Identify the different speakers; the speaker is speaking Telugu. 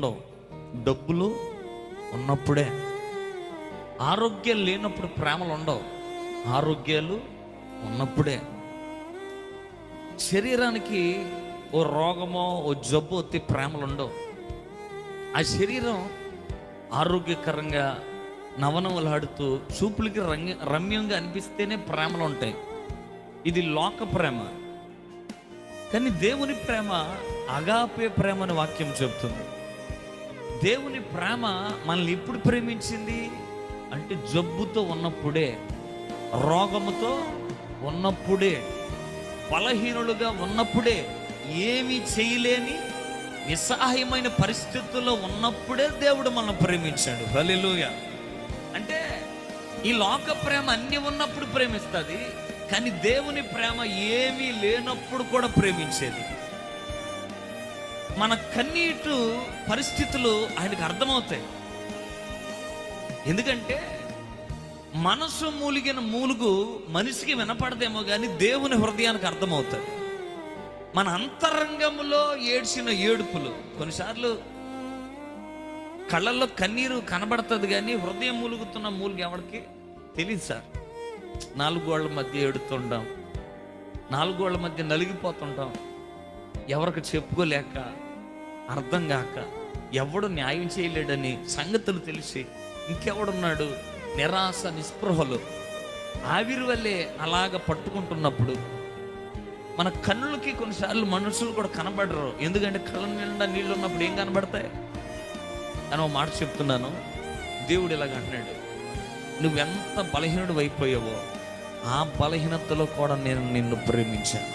Speaker 1: ఉండవు, డబ్బులు ఉన్నప్పుడే. ఆరోగ్యాలు లేనప్పుడు ప్రేమలు ఉండవు, ఆరోగ్యాలు ఉన్నప్పుడే. శరీరానికి ఓ రోగమో ఓ జబ్బు వచ్చి ప్రేమలు ఉండవు. ఆ శరీరం ఆరోగ్యకరంగా నవనవలాడుతూ చూపులకి రమ్యంగా అనిపిస్తేనే ప్రేమలు ఉంటాయి. ఇది లోక ప్రేమ. కానీ దేవుని ప్రేమ అగాపే ప్రేమ అని వాక్యం చెబుతుంది. దేవుని ప్రేమ మనల్ని ఎప్పుడు ప్రేమించింది అంటే జబ్బుతో ఉన్నప్పుడే, రోగముతో ఉన్నప్పుడే, బలహీనులుగా ఉన్నప్పుడే, ఏమీ చేయలేని నిస్సహాయమైన పరిస్థితుల్లో ఉన్నప్పుడే దేవుడు మనల్ని ప్రేమించాడు. హల్లెలూయా. అంటే ఈ లోక ప్రేమ అన్ని ఉన్నప్పుడు ప్రేమిస్తుంది, కానీ దేవుని ప్రేమ ఏమీ లేనప్పుడు కూడా ప్రేమించేది. మన కన్నీటు పరిస్థితులు ఆయనకు అర్థమవుతాయి. ఎందుకంటే మనసు మూలిగిన మూలుగు మనిషికి వినపడదేమో కానీ దేవుని హృదయానికి అర్థమవుతుంది. మన అంతరంగంలో ఏడ్చిన ఏడుపులు, కొన్నిసార్లు కళ్ళల్లో కన్నీరు కనబడుతుంది కానీ హృదయం మూలుగుతున్న మూలుగు ఎవరికి తెలియదు సార్. 4 గోళ్ల మధ్య ఏడుతుంటాం, 4 గోళ్ల మధ్య నలిగిపోతుంటాం, ఎవరికి చెప్పుకోలేక, అర్థం కాక, ఎవడు న్యాయం చేయలేడని సంగతులు తెలిసి ఇంకెవడున్నాడు, నిరాశ నిస్పృహలు ఆవిరి వల్లే అలాగ పట్టుకుంటున్నప్పుడు మన కన్నులకి కొన్నిసార్లు మనుషులు కూడా కనబడరు. ఎందుకంటే కళ్ళ నిండా నీళ్ళు ఉన్నప్పుడు ఏం కనబడతాయి? అని ఒక మాట చెప్తున్నాను. దేవుడు ఇలాగ అంటున్నాడు, నువ్వెంత బలహీనుడు అయిపోయావో ఆ బలహీనతలో కూడా నేను నిన్ను ప్రేమించాను.